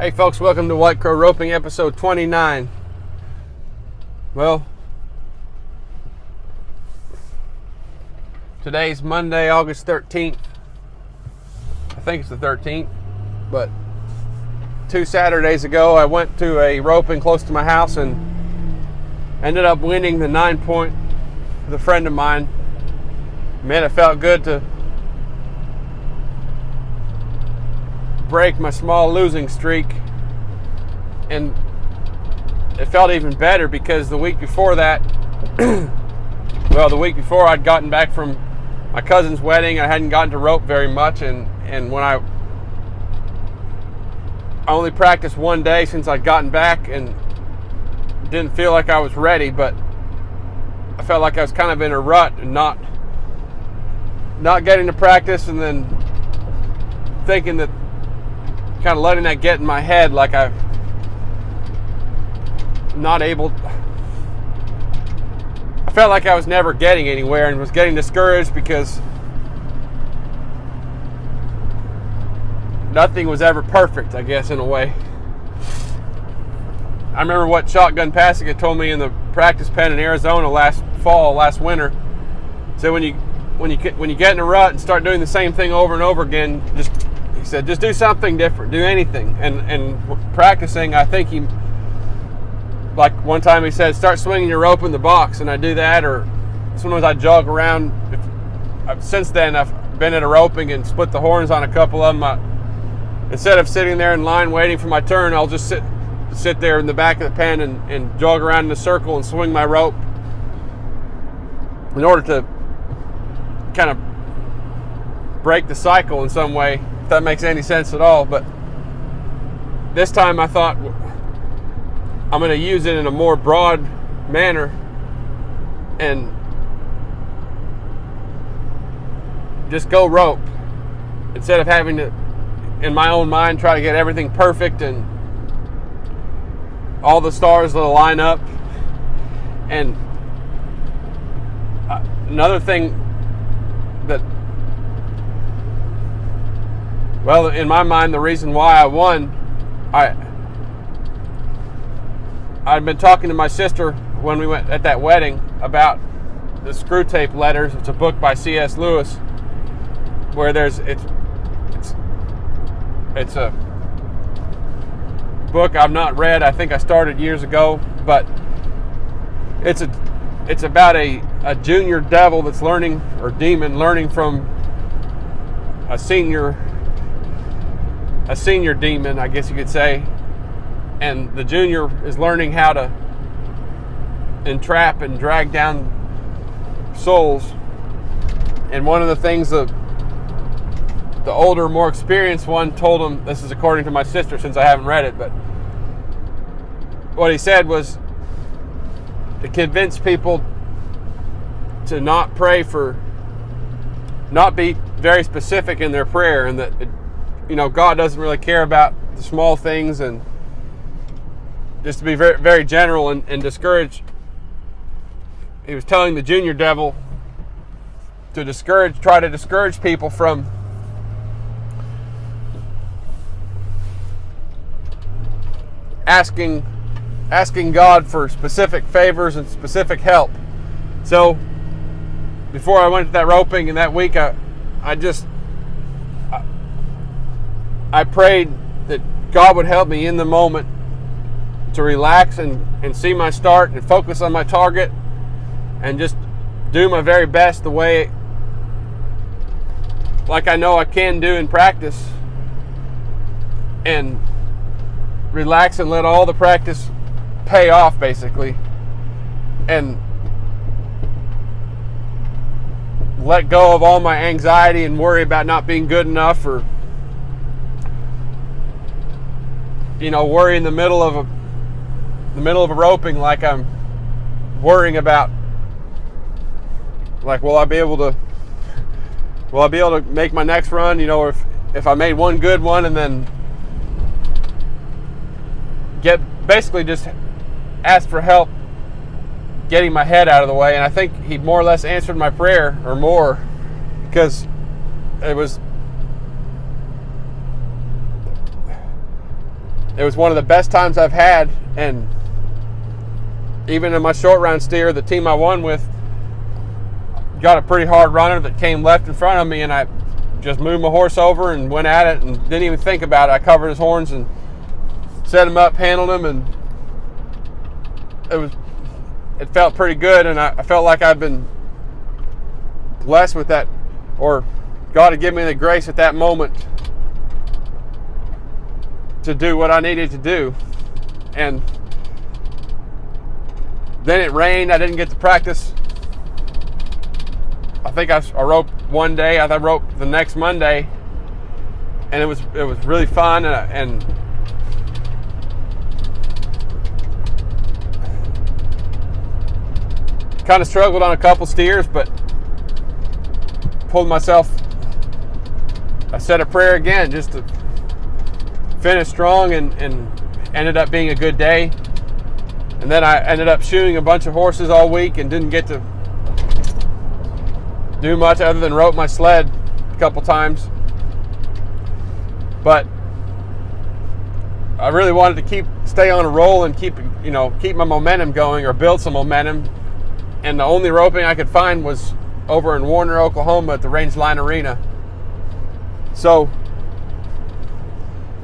Hey folks, welcome to White Crow Roping episode 29. Well, today's Monday, August 13th. I think it's the 13th, but 2 Saturdays ago I went to a roping close to my house and ended up winning the 9-point with a friend of mine. Man, it felt good to break my small losing streak, and it felt even better because the week before that the week before I'd gotten back from my cousin's wedding. I hadn't gotten to rope very much, and when I only practiced one day since I'd gotten back and didn't feel like I was ready, but I felt like I was kind of in a rut and not getting to practice, and then thinking that, kind of letting that get in my head, like I'm not able. I felt like I was never getting anywhere and was getting discouraged because nothing was ever perfect, I guess, in a way. I remember what Shotgun Passig had told me in the practice pen in Arizona last winter. So when you get in a rut and start doing the same thing over and over again, he said, just do something different, do anything. And practicing, I think like one time he said, start swinging your rope in the box, and I do that, or sometimes I jog around. Since then, I've been at a roping and split the horns on a couple of them. Instead of sitting there in line waiting for my turn, I'll just sit there in the back of the pen and jog around in a circle and swing my rope in order to kind of break the cycle in some way, if that makes any sense at all. But this time I thought I'm going to use it in a more broad manner and just go rope, instead of having to, in my own mind, try to get everything perfect and all the stars will line up. And another thing that, well, in my mind, the reason why I won, I'd been talking to my sister when we went at that wedding about the Screw Tape Letters. It's a book by C.S. Lewis, where it's a book I've not read. I think I started years ago, but it's about a junior devil that's learning, or demon, learning from a senior demon, I guess you could say. And the junior is learning how to entrap and drag down souls. And one of the things the older, more experienced one told him, this is according to my sister since I haven't read it, but what he said was to convince people to not be very specific in their prayer, and that God doesn't really care about the small things, and just to be very, very general and discourage. He was telling the junior devil to try to discourage people from asking God for specific favors and specific help. So before I went to that roping, and that week I prayed that God would help me in the moment to relax and see my start and focus on my target and just do my very best, the way like I know I can do in practice, and relax and let all the practice pay off, basically, and let go of all my anxiety and worry about not being good enough, or worry in the middle of a roping, like I'm worrying about, like, will I be able to make my next run, or if I made one good one and then basically just ask for help getting my head out of the way. And I think he more or less answered my prayer, or more, because it was it was one of the best times I've had. And even in my short round steer, the team I won with got a pretty hard runner that came left in front of me, and I just moved my horse over and went at it and didn't even think about it. I covered his horns and set him up, handled him, and it felt pretty good. And I felt like I've been blessed with that, or God had given me the grace at that moment to do what I needed to do. And then it rained. I didn't get to practice. I think I roped one day. I roped the next Monday, and it was really fun. And kind of struggled on a couple steers, but pulled myself. I said a prayer again just to finish strong, and ended up being a good day. And then I ended up shoeing a bunch of horses all week and didn't get to do much other than rope my sled a couple times. But I really wanted to stay on a roll and keep my momentum going, or build some momentum. And the only roping I could find was over in Warner, Oklahoma at the Rangeline Arena. So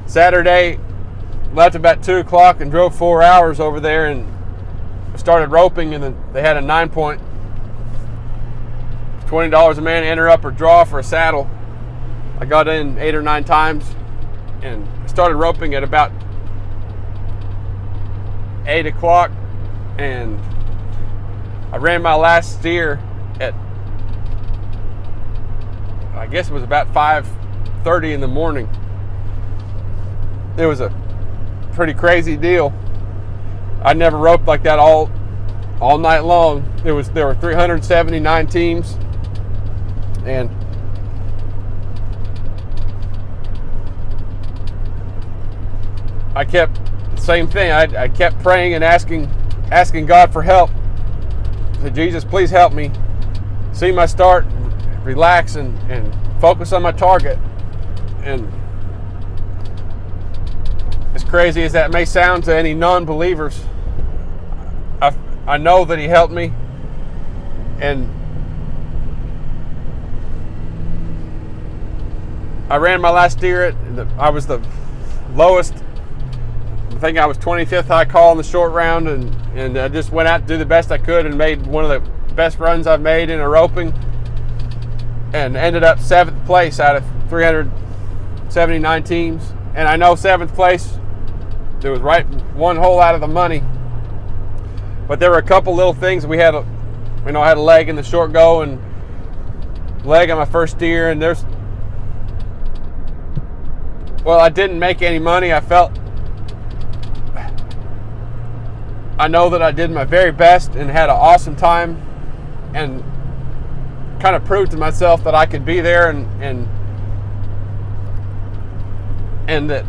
Saturday, left about 2 o'clock and drove 4 hours over there and started roping, and then they had a 9-point, $20 a man, enter up or draw for a saddle. I got in 8 or 9 times and started roping at about 8 o'clock, and I ran my last steer at, I guess it was about 5:30 in the morning. It was a pretty crazy deal. I never roped like that all night long. There were 379 teams, and I kept same thing. I kept praying and asking God for help. I said, Jesus, please help me see my start, relax, and focus on my target. And as crazy as that may sound to any non-believers, I know that He helped me, and I ran my last steer. I was the lowest. I think I was 25th high call in the short round, and I just went out to do the best I could and made one of the best runs I've made in a roping, and ended up 7th place out of 379 teams. And I know 7th place, it was right one hole out of the money. But there were a couple little things. I had a leg in the short go and leg on my first steer, and I didn't make any money. I know that I did my very best and had an awesome time, and kind of proved to myself that I could be there, and that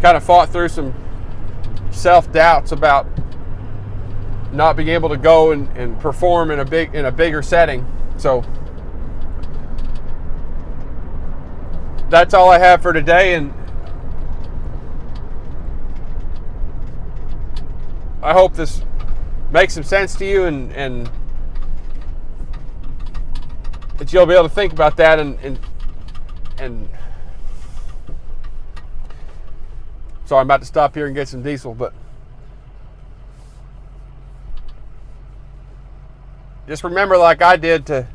kind of fought through some self-doubts about not being able to go and perform in a bigger setting. So that's all I have for today, and I hope this makes some sense to you, and that you'll be able to think about that and sorry, I'm about to stop here and get some diesel, but just remember, like I did, to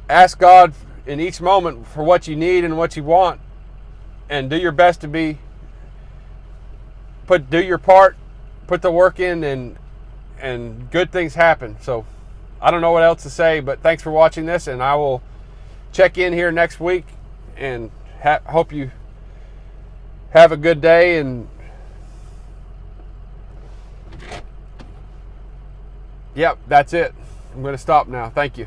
ask God in each moment for what you need and what you want, and do your best to do your part, put the work in, and good things happen. So I don't know what else to say, but thanks for watching this, and I will check in here next week, and hope you have a good day. And yep, that's it. I'm going to stop now. Thank you.